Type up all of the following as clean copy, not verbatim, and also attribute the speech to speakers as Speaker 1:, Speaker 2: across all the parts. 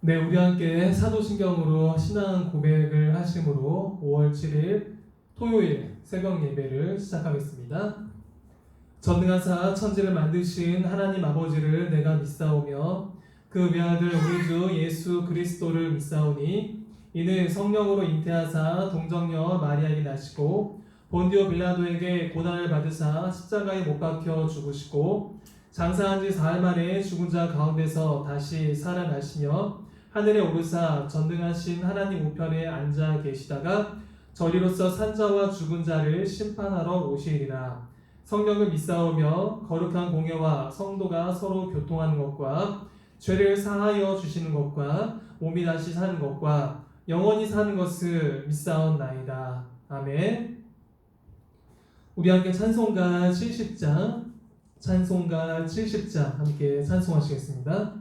Speaker 1: 네, 우리 함께 사도신경으로 신앙 고백을 하심으로 5월 7일 토요일 새벽 예배를 시작하겠습니다. 전능하사 천지를 만드신 하나님 아버지를 내가 믿사오며 그 외아들 우리 주 예수 그리스도를 믿사오니 이는 성령으로 잉태하사 동정녀 마리아에게 나시고 본디오 빌라도에게 고난을 받으사 십자가에 못 박혀 죽으시고 장사한 지 사흘 만에 죽은 자 가운데서 다시 살아나시며 하늘에 오르사 전능하신 하나님 우편에 앉아 계시다가 저리로서 산자와 죽은 자를 심판하러 오시리라. 성령을 믿사오며 거룩한 공예와 성도가 서로 교통하는 것과 죄를 사하여 주시는 것과 몸이 다시 사는 것과 영원히 사는 것을 믿사옵나이다. 아멘. 우리 함께 찬송가 70장 함께 찬송하시겠습니다.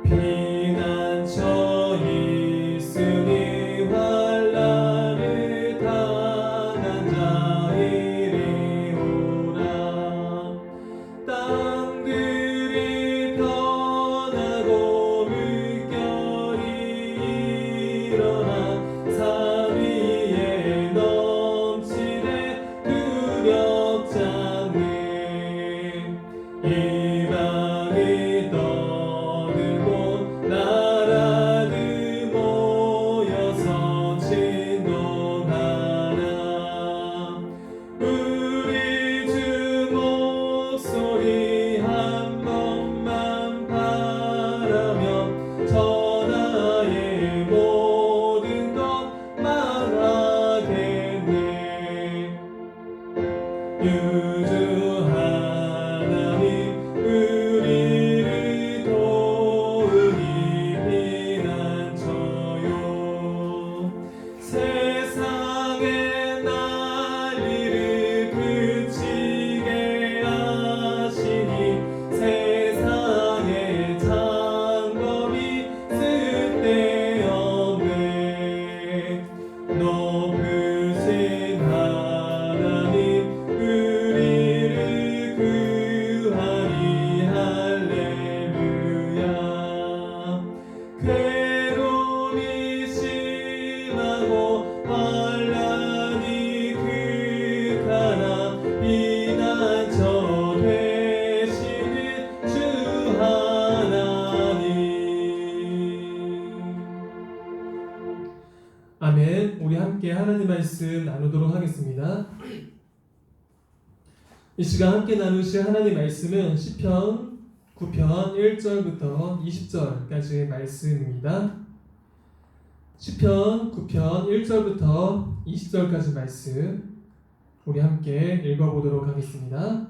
Speaker 1: 피난처 있으니 환난을 당한 자 이리 오라. 땅들이 변하고 물결이 일어나 산 위에 넘치네 두렵지 않네. 이방이 나라들 모여서 진동하라. 우리 주 목소리 한 번만 바라면 천하의 모든 것 망하겠네. 유주 하나님 우리를 도우니 피난처요. 세상의 난리를 그치게 하시니 세상의 장검이 쓸데없네. 높으신 하나님 우리를 구하리 할렐루야. 괴로움이 심하고 환난이 극하나 피난처 되시는 주 하나님. 아멘. 우리 함께 하나님 말씀 나누도록 하겠습니다. 이 시간 함께 나누실 하나님 말씀은 시편 9편 1절부터 20절까지의 말씀입니다. 시편 9편 1절부터 20절까지 말씀 우리 함께 읽어보도록 하겠습니다.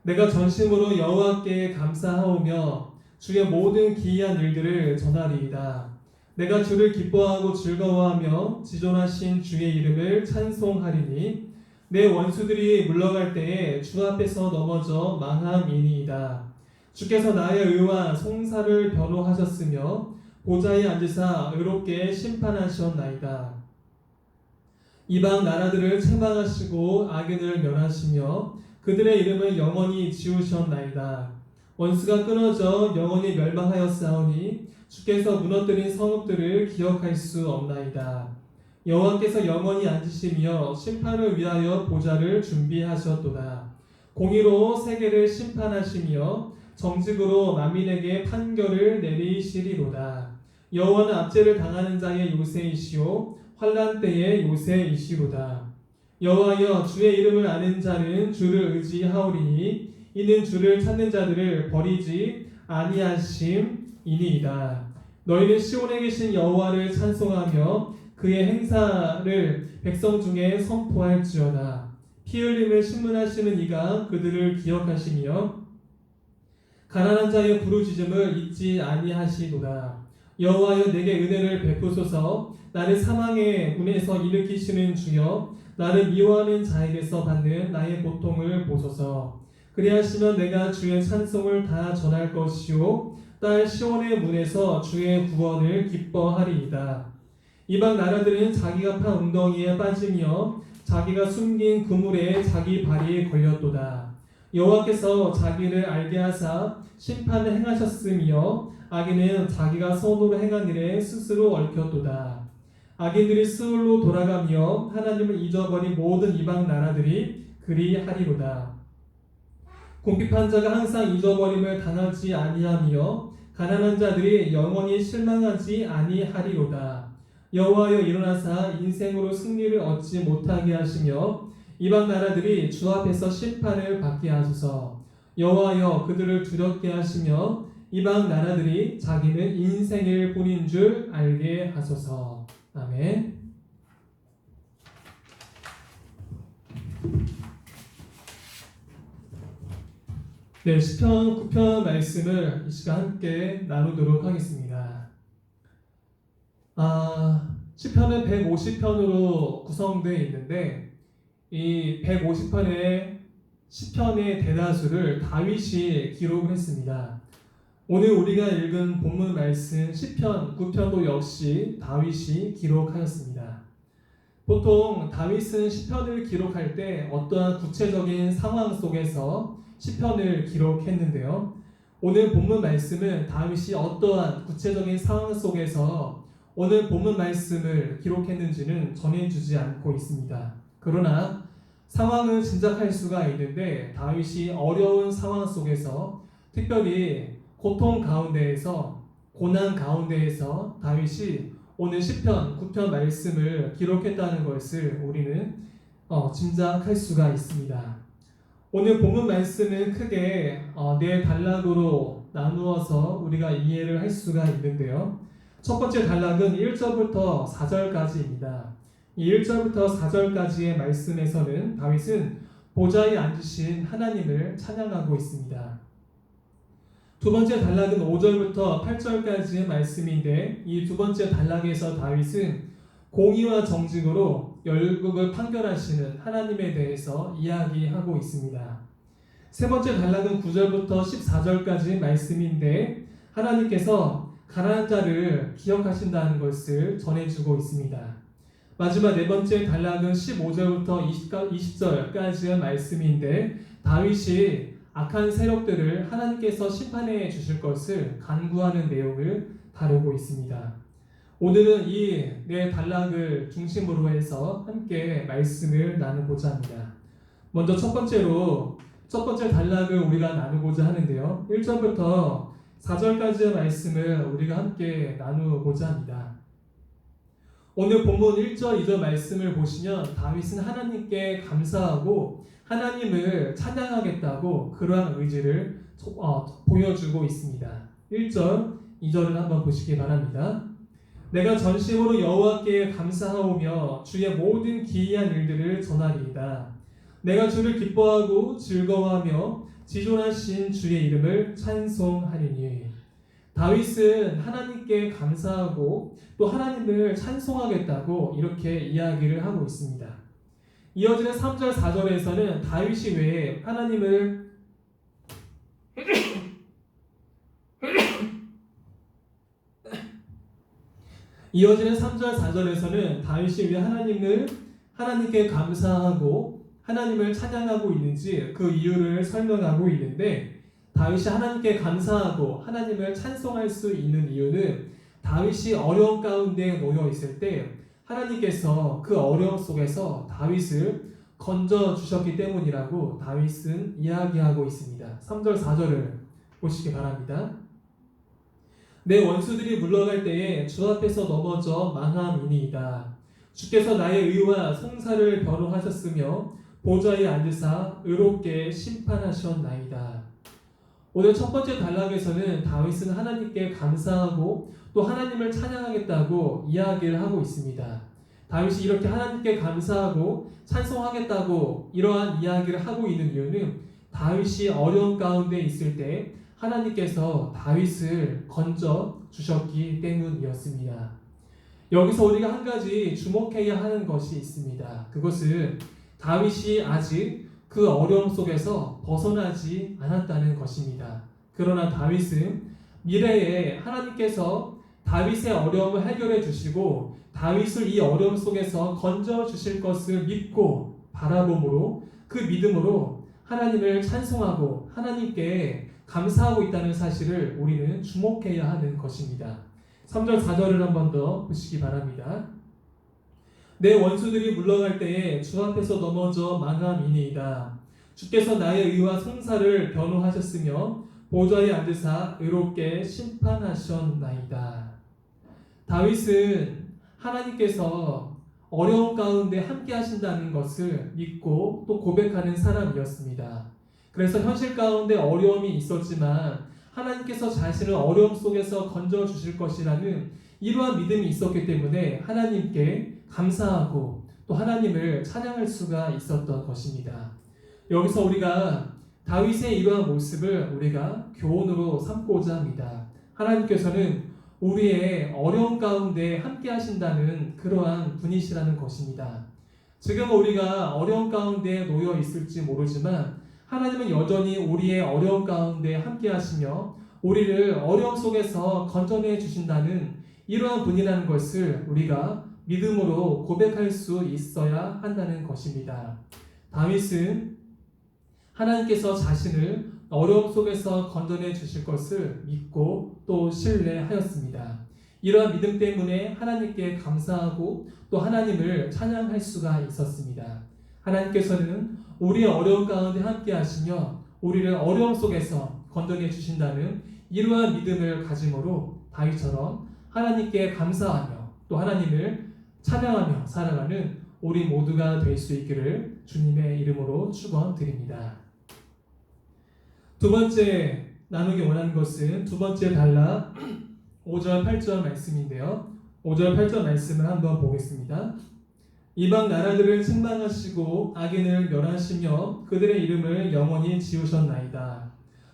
Speaker 1: 내가 전심으로 여호와께 감사하오며 주의 모든 기이한 일들을 전하리이다. 내가 주를 기뻐하고 즐거워하며 지존하신 주의 이름을 찬송하리니 내 원수들이 물러갈 때에 주 앞에서 넘어져 망함이니이다. 주께서 나의 의와 송사를 변호하셨으며 보좌에 앉으사 의롭게 심판하셨나이다. 이방 나라들을 책망하시고 악인을 멸하시며 그들의 이름을 영원히 지우셨나이다. 원수가 끊어져 영원히 멸망하였사오니 주께서 무너뜨린 성읍들을 기억할 수 없나이다. 여호와께서 영원히 앉으시며 심판을 위하여 보좌를 준비하셨도다. 공의로 세계를 심판하시며 정직으로 만민에게 판결을 내리시리로다. 여호와는 압제를 당하는 자의 요새이시오 환난 때의 요새이시로다. 여호와여 주의 이름을 아는 자는 주를 의지하오리니 이는 주를 찾는 자들을 버리지 아니하심이니이다. 너희는 시온에 계신 여호와를 찬송하며 그의 행사를 백성 중에 선포할지어다. 피 흘림을 신문하시는 이가 그들을 기억하시며 가난한 자의 부르짖음을 잊지 아니하시도다. 여호와여 내게 은혜를 베푸소서. 나를 사망의 문에서 일으키시는 주여 나를 미워하는 자에게서 받는 나의 고통을 보소서. 그리하시면 내가 주의 찬송을 다 전할 것이요 딸 시온의 문에서 주의 구원을 기뻐하리이다. 이방 나라들은 자기가 판 웅덩이에 빠지며 자기가 숨긴 그물에 자기 발이 걸렸도다. 여호와께서 자기를 알게 하사 심판을 행하셨으며 악인은 자기가 손으로 행한 일에 스스로 얽혔도다. 악인들이 스스로 돌아가며 하나님을 잊어버린 모든 이방 나라들이 그리하리로다. 궁핍한 자가 항상 잊어버림을 당하지 아니하며 가난한 자들이 영원히 실망하지 아니하리로다. 여호와여 일어나사 인생으로 승리를 얻지 못하게 하시며 이방 나라들이 주 앞에서 심판을 받게 하소서. 여호와여 그들을 두렵게 하시며 이방 나라들이 자기는 인생일 뿐인 줄 알게 하소서. 아멘. 네, 시편 9편 말씀을 이 시간 함께 나누도록 하겠습니다. 시편은 150편으로 구성되어 있는데 이 150편의 시편의 대다수를 다윗이 기록을 했습니다. 오늘 우리가 읽은 본문 말씀 시편 9편도 역시 다윗이 기록하였습니다. 보통 다윗은 시편을 기록할 때 어떠한 구체적인 상황 속에서 시편을 기록했는데요. 오늘 본문 말씀은 다윗이 어떠한 구체적인 상황 속에서 오늘 본문 말씀을 기록했는지는 전해주지 않고 있습니다. 그러나 상황을 짐작할 수가 있는데 다윗이 어려운 상황 속에서 특별히 고통 가운데에서 고난 가운데에서 다윗이 오늘 시편 9편 말씀을 기록했다는 것을 우리는 짐작할 수가 있습니다. 오늘 본문 말씀은 크게 네 단락으로 나누어서 우리가 이해를 할 수가 있는데요. 첫 번째 단락은 1절부터 4절까지입니다. 이 1절부터 4절까지의 말씀에서는 다윗은 보좌에 앉으신 하나님을 찬양하고 있습니다. 두 번째 단락은 5절부터 8절까지의 말씀인데 이 두 번째 단락에서 다윗은 공의와 정직으로 열국을 판결하시는 하나님에 대해서 이야기하고 있습니다. 세 번째 단락은 9절부터 14절까지의 말씀인데 하나님께서 가난한 자를 기억하신다는 것을 전해주고 있습니다. 마지막 네 번째 단락은 15절부터 20절까지의 말씀인데 다윗이 악한 세력들을 하나님께서 심판해 주실 것을 간구하는 내용을 다루고 있습니다. 오늘은 이 네 단락을 중심으로 해서 함께 말씀을 나누고자 합니다. 먼저 첫 번째 단락을 우리가 나누고자 하는데요. 1절부터 4절까지의 말씀을 우리가 함께 나누고자 합니다. 오늘 본문 1절, 2절 말씀을 보시면 다윗은 하나님께 감사하고 하나님을 찬양하겠다고 그러한 의지를 보여주고 있습니다. 1절, 2절을 한번 보시기 바랍니다. 내가 전심으로 여호와께 감사하오며 주의 모든 기이한 일들을 전하리이다. 내가 주를 기뻐하고 즐거워하며 지존하신 주의 이름을 찬송하리니. 다윗은 하나님께 감사하고 또 하나님을 찬송하겠다고 이렇게 이야기를 하고 있습니다. 이어지는 3절, 4절에서는 다윗이 왜 하나님을 이어지는 3절, 4절에서는 다윗이 왜 하나님께 감사하고 하나님을 찬양하고 있는지 그 이유를 설명하고 있는데 다윗이 하나님께 감사하고 하나님을 찬송할 수 있는 이유는 다윗이 어려움 가운데 놓여 있을 때 하나님께서 그 어려움 속에서 다윗을 건져 주셨기 때문이라고 다윗은 이야기하고 있습니다. 3절, 4절을 보시기 바랍니다. 내 원수들이 물러갈 때에 주 앞에서 넘어져 망함이니이다. 주께서 나의 의와 송사를 변호하셨으며 보좌에 앉으사 의롭게 심판하셨나이다. 오늘 첫 번째 단락에서는 다윗은 하나님께 감사하고 또 하나님을 찬양하겠다고 이야기를 하고 있습니다. 다윗이 이렇게 하나님께 감사하고 찬송하겠다고 이러한 이야기를 하고 있는 이유는 다윗이 어려운 가운데 있을 때 하나님께서 다윗을 건져 주셨기 때문이었습니다. 여기서 우리가 한 가지 주목해야 하는 것이 있습니다. 그것은 다윗이 아직 그 어려움 속에서 벗어나지 않았다는 것입니다. 그러나 다윗은 미래에 하나님께서 다윗의 어려움을 해결해 주시고 다윗을 이 어려움 속에서 건져 주실 것을 믿고 바라봄으로 그 믿음으로 하나님을 찬송하고 하나님께 감사하고 있다는 사실을 우리는 주목해야 하는 것입니다. 3절 4절을 한 번 더 보시기 바랍니다. 내 원수들이 물러갈 때에 주 앞에서 넘어져 망함이니이다. 주께서 나의 의와 송사를 변호하셨으며 보좌에 앉으사 의롭게 심판하셨나이다. 다윗은 하나님께서 어려움 가운데 함께 하신다는 것을 믿고 또 고백하는 사람이었습니다. 그래서 현실 가운데 어려움이 있었지만 하나님께서 자신을 어려움 속에서 건져 주실 것이라는 이러한 믿음이 있었기 때문에 하나님께 감사하고 또 하나님을 찬양할 수가 있었던 것입니다. 여기서 우리가 다윗의 이러한 모습을 우리가 교훈으로 삼고자 합니다. 하나님께서는 우리의 어려움 가운데 함께 하신다는 그러한 분이시라는 것입니다. 지금 우리가 어려움 가운데 놓여 있을지 모르지만 하나님은 여전히 우리의 어려움 가운데 함께 하시며 우리를 어려움 속에서 건져내 주신다는 이러한 분이라는 것을 우리가 믿음으로 고백할 수 있어야 한다는 것입니다. 다윗은 하나님께서 자신을 어려움 속에서 건져내 주실 것을 믿고 또 신뢰하였습니다. 이러한 믿음 때문에 하나님께 감사하고 또 하나님을 찬양할 수가 있었습니다. 하나님께서는 우리의 어려움 가운데 함께 하시며 우리를 어려움 속에서 건져내 주신다는 이러한 믿음을 가짐으로 다윗처럼 하나님께 감사하며 또 하나님을 찬양하며 살아가는 우리 모두가 될 수 있기를 주님의 이름으로 축원드립니다. 두 번째 나누기 원하는 것은 두 번째 단락 5절 8절 말씀인데요. 5절 8절 말씀을 한번 보겠습니다. 이방 나라들을 책망하시고 악인을 멸하시며 그들의 이름을 영원히 지우셨나이다.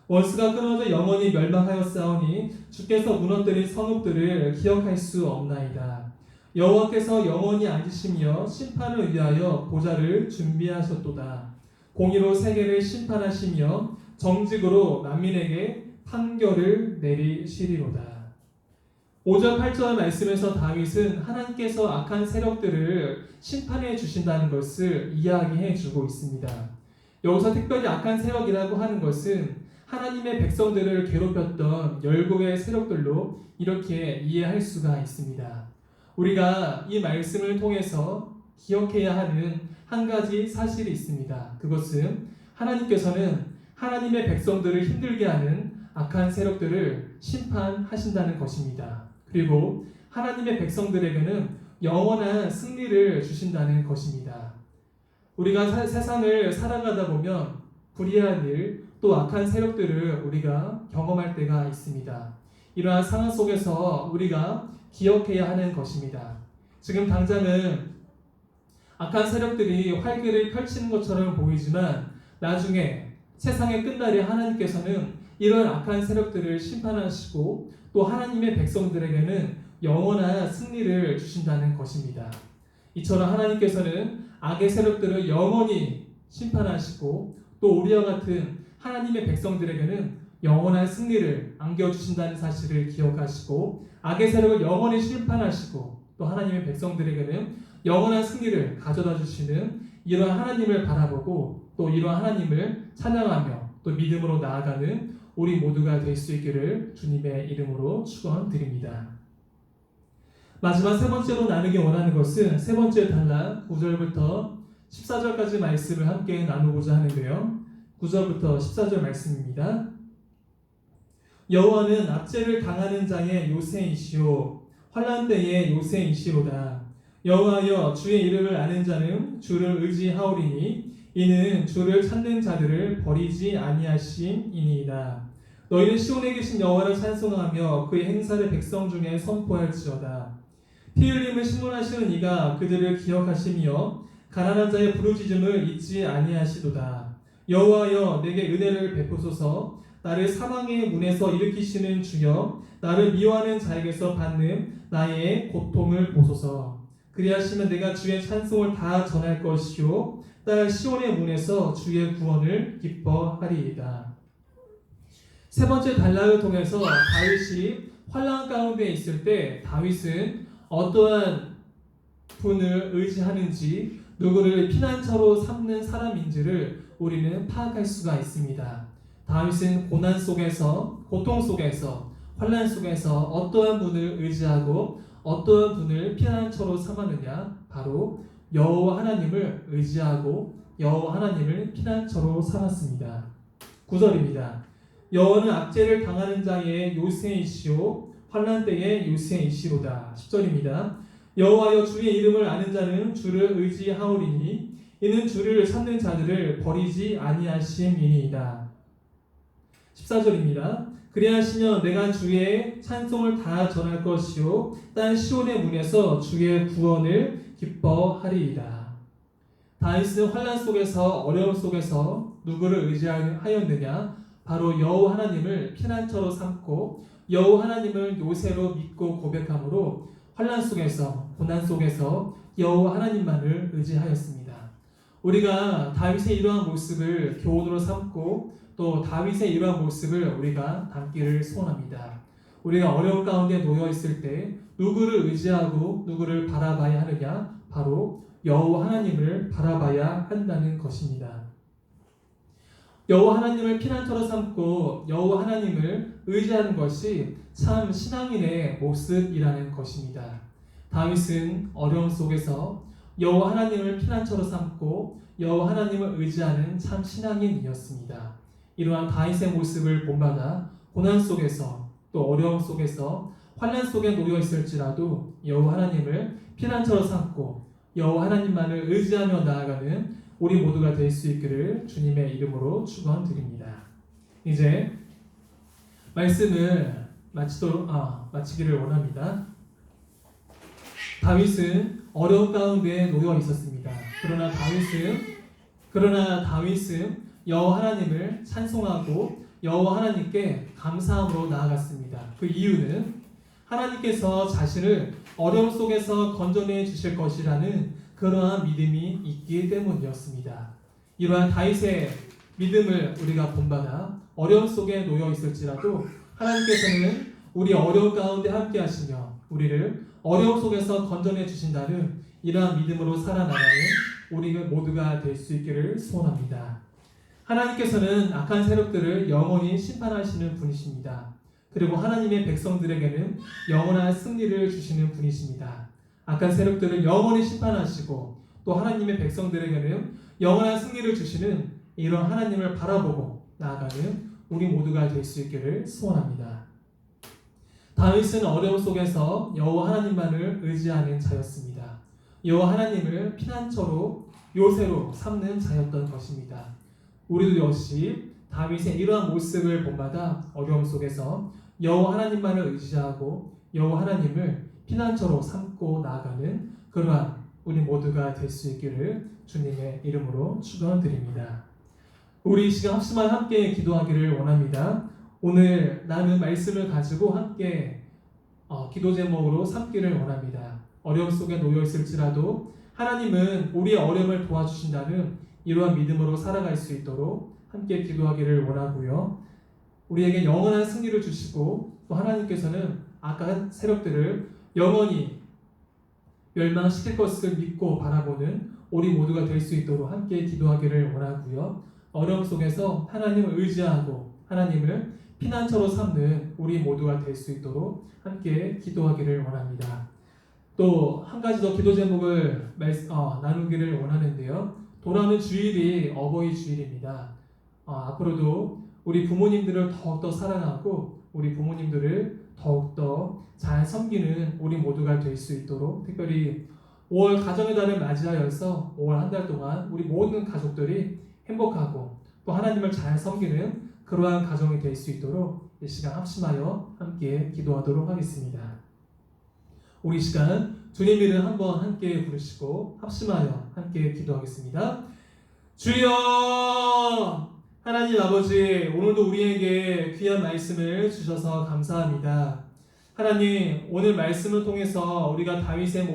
Speaker 1: 원수가 끊어져 영원히 멸망하였사오니 주께서 무너뜨린 성읍들을 기억할 수 없나이다. 여호와께서 영원히 앉으시며 심판을 위하여 보좌를 준비하셨도다. 공의로 세계를 심판하시며 정직으로 만민에게 판결을 내리시리로다. 5절 8절 말씀에서 다윗은 하나님께서 악한 세력들을 심판해 주신다는 것을 이야기해 주고 있습니다. 여기서 특별히 악한 세력이라고 하는 것은 하나님의 백성들을 괴롭혔던 열국의 세력들로 이렇게 이해할 수가 있습니다. 우리가 이 말씀을 통해서 기억해야 하는 한 가지 사실이 있습니다. 그것은 하나님께서는 하나님의 백성들을 힘들게 하는 악한 세력들을 심판하신다는 것입니다. 그리고 하나님의 백성들에게는 영원한 승리를 주신다는 것입니다. 우리가 세상을 살아가다 보면 불의한 일, 또 악한 세력들을 우리가 경험할 때가 있습니다. 이러한 상황 속에서 우리가 기억해야 하는 것입니다. 지금 당장은 악한 세력들이 활기를 펼치는 것처럼 보이지만 나중에 세상의 끝날에 하나님께서는 이런 악한 세력들을 심판하시고 또 하나님의 백성들에게는 영원한 승리를 주신다는 것입니다. 이처럼 하나님께서는 악의 세력들을 영원히 심판하시고 또 우리와 같은 하나님의 백성들에게는 영원한 승리를 안겨주신다는 사실을 기억하시고 악의 세력을 영원히 심판하시고 또 하나님의 백성들에게는 영원한 승리를 가져다 주시는 이러한 하나님을 바라보고 또 이러한 하나님을 찬양하며 또 믿음으로 나아가는 우리 모두가 될 수 있기를 주님의 이름으로 축원드립니다. 마지막 세 번째로 나누기 원하는 것은 세 번째 단락 9절부터 14절까지 말씀을 함께 나누고자 하는데요. 9절부터 14절 말씀입니다. 여호와는 압제를 당하는 자의 요새이시오 환난 때의 요새이시로다. 여호와여 주의 이름을 아는 자는 주를 의지하오리니 이는 주를 찾는 자들을 버리지 아니하심이니이다. 너희는 시온에 계신 여호와를 찬송하며 그의 행사를 백성 중에 선포할지어다. 피 흘림을 신문하시는 이가 그들을 기억하시며 가난한 자의 부르짖음을 잊지 아니하시도다. 여호와여 내게 은혜를 베푸소서. 나를 사망의 문에서 일으키시는 주여 나를 미워하는 자에게서 받는 나의 고통을 보소서. 그리하시면 내가 주의 찬송을 다 전할 것이요 딸 시온의 문에서 주의 구원을 기뻐하리이다. 세 번째 단락을 통해서 다윗이 환난 가운데 있을 때 다윗은 어떠한 분을 의지하는지, 누구를 피난처로 삼는 사람인지를 우리는 파악할 수가 있습니다. 다윗은 고난 속에서, 고통 속에서, 환난 속에서 어떠한 분을 의지하고 어떠한 분을 피난처로 삼았느냐? 바로 여호와 하나님을 의지하고 여호와 하나님을 피난처로 삼았습니다. 9절입니다. 여호와는 악죄를 당하는 자의 요새이시오 환난 때의 요새이시로다. 10절입니다. 여호와여 주의 이름을 아는 자는 주를 의지하오리니 이는 주를 찾는 자들을 버리지 아니하심이니이다. 14절입니다. 그리하시면 내가 주의 찬송을 다 전할 것이요 땅 시온의 문에서 주의 구원을 기뻐하리이다. 다윗은 환난 속에서, 어려움 속에서 누구를 의지하였느냐? 바로 여호와 하나님을 피난처로 삼고 여호와 하나님을 요새로 믿고 고백함으로 환난 속에서, 고난 속에서 여호와 하나님만을 의지하였습니다. 우리가 다윗의 이러한 모습을 교훈으로 삼고 또 다윗의 이러한 모습을 우리가 담기를 소원합니다. 우리가 어려운 가운데 놓여 있을 때 누구를 의지하고 누구를 바라봐야 하느냐? 바로 여호와 하나님을 바라봐야 한다는 것입니다. 여호와 하나님을 피난처로 삼고 여호와 하나님을 의지하는 것이 참 신앙인의 모습이라는 것입니다. 다윗은 어려움 속에서 여호와 하나님을 피난처로 삼고 여호와 하나님을 의지하는 참 신앙인이었습니다. 이러한 다윗의 모습을 본받아 고난 속에서 또 어려움 속에서 환난 속에 놓여 있을지라도 여호와 하나님을 피난처로 삼고 여호와 하나님만을 의지하며 나아가는 우리 모두가 될 수 있기를 주님의 이름으로 축원드립니다. 이제 말씀을 마치기를 원합니다. 다윗은 어려운 가운데 놓여 있었습니다. 그러나 다윗은 여호와 하나님을 찬송하고 여호와 하나님께 감사함으로 나아갔습니다. 그 이유는 하나님께서 자신을 어려움 속에서 건져내 주실 것이라는 그러한 믿음이 있기 때문이었습니다. 이러한 다윗의 믿음을 우리가 본받아 어려움 속에 놓여 있을지라도 하나님께서는 우리 어려움 가운데 함께 하시며 우리를 어려움 속에서 건져내 주신다는 이러한 믿음으로 살아나가는 우리 모두가 될 수 있기를 소원합니다. 하나님께서는 악한 세력들을 영원히 심판하시는 분이십니다. 그리고 하나님의 백성들에게는 영원한 승리를 주시는 분이십니다. 악한 세력들을 영원히 심판하시고 또 하나님의 백성들에게는 영원한 승리를 주시는 이런 하나님을 바라보고 나아가는 우리 모두가 될 수 있기를 소원합니다. 다윗은 어려움 속에서 여호와 하나님만을 의지하는 자였습니다. 여호와 하나님을 피난처로 요새로 삼는 자였던 것입니다. 우리도 역시 다윗의 이러한 모습을 본받아 어려움 속에서 여호와 하나님만을 의지하고 여호와 하나님을 피난처로 삼고 나아가는 그러한 우리 모두가 될 수 있기를 주님의 이름으로 축원드립니다. 우리 이 시간 합심한 함께 기도하기를 원합니다. 오늘 나는 말씀을 가지고 함께 기도 제목으로 삼기를 원합니다. 어려움 속에 놓여 있을지라도 하나님은 우리의 어려움을 도와주신다는 이러한 믿음으로 살아갈 수 있도록 함께 기도하기를 원하고요. 우리에게 영원한 승리를 주시고 또 하나님께서는 악한 세력들을 영원히 멸망시킬 것을 믿고 바라보는 우리 모두가 될 수 있도록 함께 기도하기를 원하고요. 어려움 속에서 하나님을 의지하고 하나님을 피난처로 삼는 우리 모두가 될 수 있도록 함께 기도하기를 원합니다. 또 한 가지 더 기도 제목을 나누기를 원하는데요. 돌아오는 주일이 어버이 주일입니다. 앞으로도 우리 부모님들을 더욱더 사랑하고 우리 부모님들을 더욱더 잘 섬기는 우리 모두가 될 수 있도록 특별히 5월 가정의 달을 맞이하여서 5월 한 달 동안 우리 모든 가족들이 행복하고 또 하나님을 잘 섬기는 그러한 가정이 될 수 있도록 이 시간 합심하여 함께 기도하도록 하겠습니다. 우리 시간 주님 이름 한번 함께 부르시고 합심하여 함께 기도하겠습니다. 주여 하나님 아버지, 오늘도 우리에게 귀한 말씀을 주셔서 감사합니다. 하나님, 오늘 말씀을 통해서 우리가 다윗의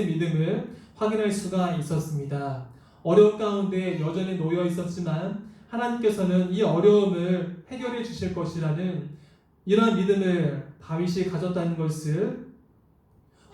Speaker 1: 믿음을 확인할 수가 있었습니다. 어려운 가운데 여전히 놓여 있었지만 하나님께서는 이 어려움을 해결해 주실 것이라는 이러한 믿음을 다윗이 가졌다는 것을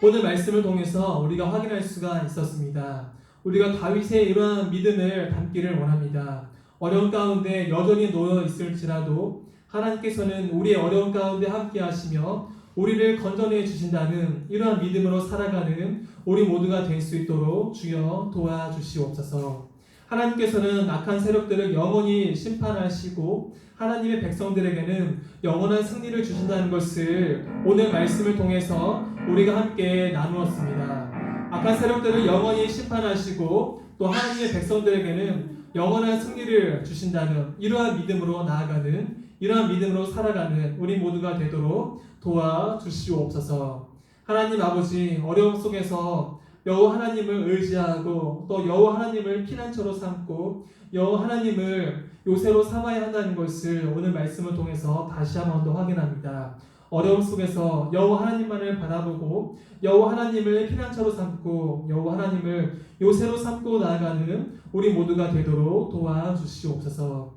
Speaker 1: 오늘 말씀을 통해서 우리가 확인할 수가 있었습니다. 우리가 다윗의 이러한 믿음을 담기를 원합니다. 어려운 가운데 여전히 놓여 있을지라도 하나님께서는 우리의 어려운 가운데 함께 하시며 우리를 건져내 주신다는 이러한 믿음으로 살아가는 우리 모두가 될 수 있도록 주여 도와주시옵소서. 하나님께서는 악한 세력들을 영원히 심판하시고 하나님의 백성들에게는 영원한 승리를 주신다는 것을 오늘 말씀을 통해서 우리가 함께 나누었습니다. 악한 세력들을 영원히 심판하시고 또 하나님의 백성들에게는 영원한 승리를 주신다는 이러한 믿음으로 나아가는 이러한 믿음으로 살아가는 우리 모두가 되도록 도와주시옵소서. 하나님 아버지, 어려움 속에서 여호와 하나님을 의지하고 또 여호와 하나님을 피난처로 삼고 여호와 하나님을 요새로 삼아야 한다는 것을 오늘 말씀을 통해서 다시 한 번 더 확인합니다. 어려움 속에서 여호와 하나님만을 바라보고 여호와 하나님을 피난처로 삼고 여호와 하나님을 요새로 삼고 나아가는 우리 모두가 되도록 도와주시옵소서.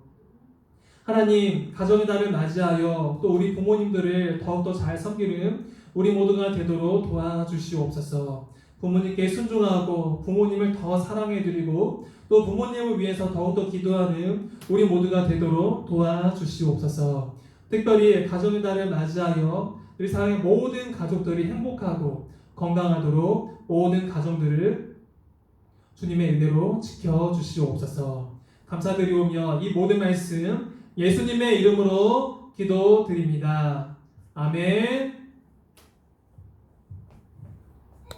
Speaker 1: 하나님, 가정의 달을 맞이하여 또 우리 부모님들을 더욱더 잘 섬기는 우리 모두가 되도록 도와주시옵소서. 부모님께 순종하고 부모님을 더 사랑해드리고 또 부모님을 위해서 더욱더 기도하는 우리 모두가 되도록 도와주시옵소서. 특별히 가정의 달을 맞이하여 우리 사랑의 모든 가족들이 행복하고 건강하도록 모든 가정들을 주님의 은혜로 지켜주시옵소서. 감사드리오며 이 모든 말씀 예수님의 이름으로 기도드립니다. 아멘.